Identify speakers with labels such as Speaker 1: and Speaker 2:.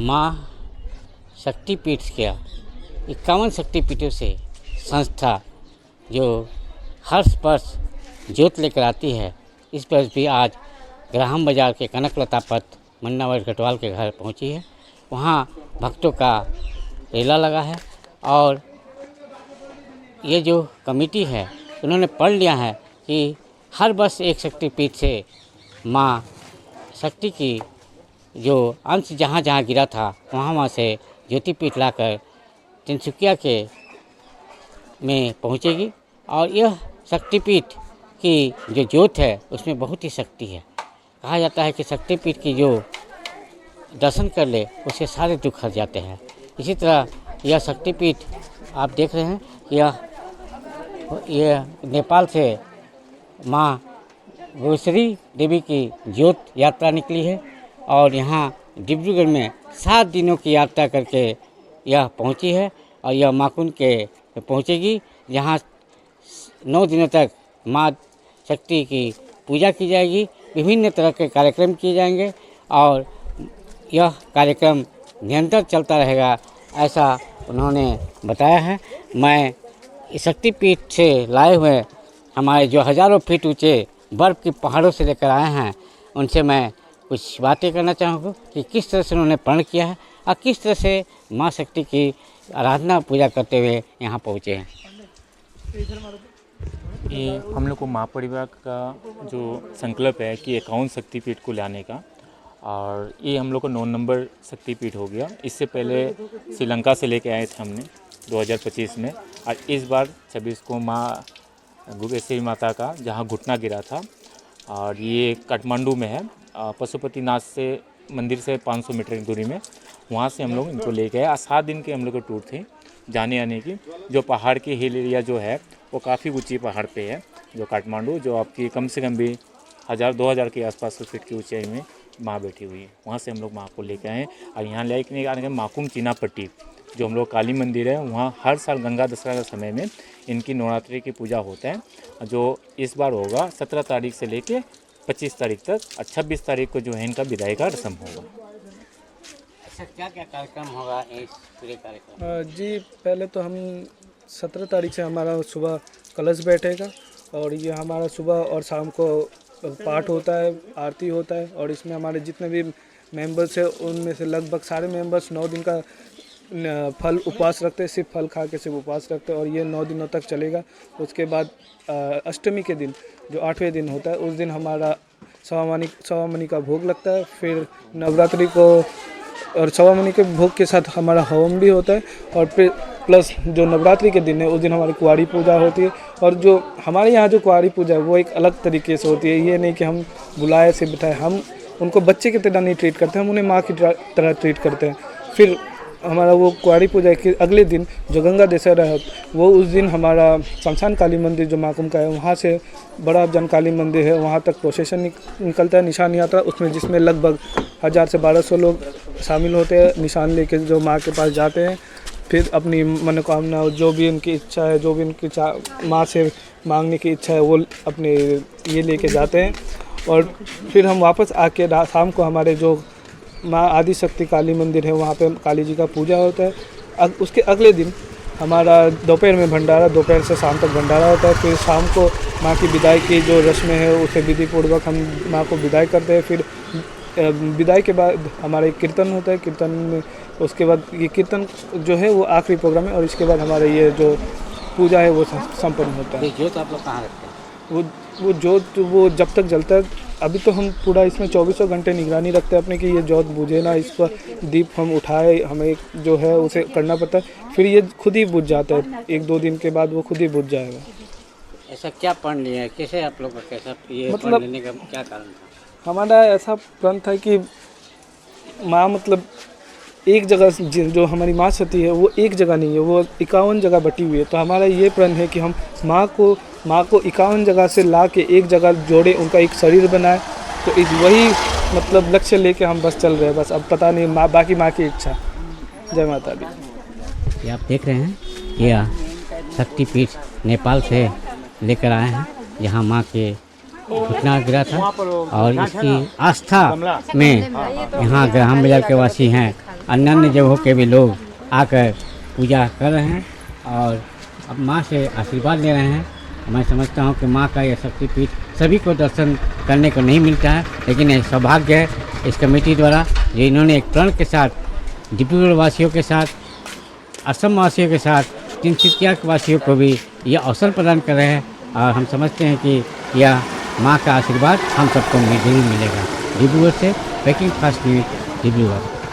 Speaker 1: माँ शक्तिपीठ के 51 शक्तिपीठों से संस्था जो हर वर्ष ज्योत लेकर आती है, इस पर भी आज ग्राहम बाजार के कनक लता पथ मुन्नाभाई कटवाल के घर पहुंची है। वहां भक्तों का रेला लगा है और ये जो कमेटी है उन्होंने पढ़ लिया है कि हर वर्ष एक शक्तिपीठ से माँ शक्ति की जो अंश जहाँ जहाँ गिरा था वहाँ से ज्योतिपीठ लाकर तिनसुकिया के में पहुँचेगी और यह शक्तिपीठ की जो ज्योत है उसमें बहुत ही शक्ति है। कहा जाता है कि शक्तिपीठ की जो दर्शन कर ले उसके सारे दुख हट जाते हैं। इसी तरह यह शक्तिपीठ आप देख रहे हैं कि यह नेपाल से माँ गोश्री देवी की ज्योत यात्रा निकली है और यहाँ डिब्रूगढ़ में 7 दिनों की यात्रा करके यह पहुँची है और यह माकुंड के पहुँचेगी, जहाँ 9 दिनों तक माँ शक्ति की पूजा की जाएगी। विभिन्न तरह के कार्यक्रम किए जाएंगे और यह कार्यक्रम निरंतर चलता रहेगा, ऐसा उन्होंने बताया है। मैं इस शक्तिपीठ से लाए हुए हमारे जो हज़ारों फीट ऊंचे बर्फ़ के पहाड़ों से लेकर आए हैं, उनसे मैं कुछ बातें करना चाहूँगा कि किस तरह से उन्होंने प्रण किया है और किस तरह से माँ शक्ति की आराधना पूजा करते हुए यहाँ पहुँचे हैं।
Speaker 2: ये हम लोग को महापरिवार का जो संकल्प है कि 51 शक्तिपीठ को लाने का, और ये हम लोग को 9 नंबर शक्तिपीठ हो गया। इससे पहले श्रीलंका से लेके आए थे हमने 2025 में, और इस बार 26 को माँ गुगेश्वरी माता का जहाँ घुटना गिरा था, और ये काठमांडू में है, पशुपतिनाथ से मंदिर से 500 मीटर की दूरी में, वहाँ से हम लोग इनको लेके आए। 7 दिन के हम लोग का टूर थे जाने आने की। जो पहाड़ की हिल एरिया जो है वो काफ़ी ऊंची पहाड़ पे है, जो काठमांडू, जो आपकी कम से कम भी 1000-2000 के आसपास फीट की ऊंचाई में माँ बैठी हुई है। वहाँ से हम लोग माँ को लेके आए और यहाँ लेके आने के माकुम चीनापट्टी जो हम लोग काली मंदिर है, वहाँ हर साल गंगा दशहरा के समय में इनकी नवरात्रि की पूजा होता है, जो इस बार होगा 17 तारीख से लेके 25 तारीख तक, और 26 तारीख को जो है इनका विदाई का रस्म होगा।
Speaker 1: अच्छा, क्या क्या कार्यक्रम होगा इस पूरे कार्यक्रम?
Speaker 3: जी, पहले तो हम 17 तारीख से हमारा सुबह कलश बैठेगा और ये हमारा सुबह और शाम को पाठ होता है, आरती होता है, और इसमें हमारे जितने भी मेंबर्स हैं उनमें से लगभग सारे मेंबर्स 9 दिन का फल उपवास रखते हैं, सिर्फ फल खा के सिर्फ उपवास रखते हैं, और ये 9 दिनों तक चलेगा। उसके बाद अष्टमी के दिन जो 8वें दिन होता है, उस दिन हमारा सवा मनी का भोग लगता है। फिर नवरात्रि को और सवा मनी के भोग के साथ हमारा हवन भी होता है, और फिर प्लस जो नवरात्रि के दिन है उस दिन हमारी कुंवारी पूजा होती है। और जो हमारे यहाँ जो कुंवारी पूजा है वो एक अलग तरीके से होती है। ये नहीं कि हम बुलाए से बिठाए, हम उनको बच्चे की तरह नहीं ट्रीट करते, हम उन्हें माँ की तरह ट्रीट करते हैं। फिर हमारा वो कुंवारी पूजा के अगले दिन जो गंगा दशहरा है, वो उस दिन हमारा शमशान काली मंदिर जो माकुम का है, वहाँ से बड़ा अफजन काली मंदिर है, वहाँ तक प्रोसेशन निकलता है, निशान यात्रा, उसमें जिसमें लगभग 1000 से 1200 लोग शामिल होते हैं, निशान लेके जो माँ के पास जाते हैं। फिर अपनी मनोकामना, जो भी उनकी इच्छा है, जो भी उनकी माँ से मांगने की इच्छा है, वो अपने ये लेके जाते हैं। और फिर हम वापस आके शाम को हमारे जो माँ आदि शक्ति काली मंदिर है, वहाँ पे काली जी का पूजा होता है। उसके अगले दिन हमारा दोपहर में भंडारा, दोपहर से शाम तक भंडारा होता है। फिर शाम को माँ की विदाई की जो रस्में हैं उसे विधि पूर्वक हम माँ को विदाई करते हैं। फिर विदाई के बाद हमारा एक कीर्तन होता है, कीर्तन में उसके बाद ये कीर्तन जो है वो आखिरी प्रोग्राम है, और इसके बाद हमारा ये जो पूजा है वो संपन्न होता है।
Speaker 1: ज्योत आप लोग कहाँ रखते हैं?
Speaker 3: वो ज्योत वो जब तक जलता है, अभी तो हम पूरा इसमें 24 घंटे निगरानी रखते हैं अपने कि ये ज्योत बुझे ना, इसका दीप हम उठाए, हमें जो है उसे करना पड़ता है। फिर ये खुद ही बुझ जाता है, 1-2 दिन के बाद वो खुद ही बुझ जाएगा।
Speaker 1: ऐसा क्या प्रण लिया है, कैसे आप लोग का कैसा ये
Speaker 3: मतलब
Speaker 1: प्रण लेने का क्या कारण था?
Speaker 3: हमारा ऐसा प्रण था कि माँ मतलब एक जगह जो हमारी माँ सती है वो एक जगह नहीं है, वो 51 जगह बटी हुई है। तो हमारा ये प्रण है कि हम माँ को 51 जगह से ला के एक जगह जोड़े, उनका एक शरीर बनाए। तो वही मतलब लक्ष्य लेके हम बस चल रहे हैं, बस अब पता नहीं बाकी माँ की इच्छा। जय माता दी।
Speaker 1: ये आप देख रहे हैं यह शक्तिपीठ नेपाल से लेकर आए हैं, यहाँ माँ के घुटना गिरा था और इसकी आस्था में यहाँ ग्राम बाजार के वासी हैं, अन्य जगहों के भी लोग आकर पूजा कर रहे हैं और अब माँ से आशीर्वाद ले रहे हैं। मैं समझता हूँ कि माँ का यह शक्तिपीठ सभी को दर्शन करने को नहीं मिलता है, लेकिन यह सौभाग्य है इस कमेटी द्वारा जो इन्होंने एक प्रण के साथ डिब्रूगढ़ वासियों के साथ, असम वासियों के साथ, तिनसुकिया वासियों को भी यह अवसर प्रदान कर रहे हैं और हम समझते हैं कि यह माँ का आशीर्वाद हम सबको जरूर मिलेगा। डिब्रूगढ़ से ब्रेकिंग फास्ट न्यूज़ डिब्रूगढ़।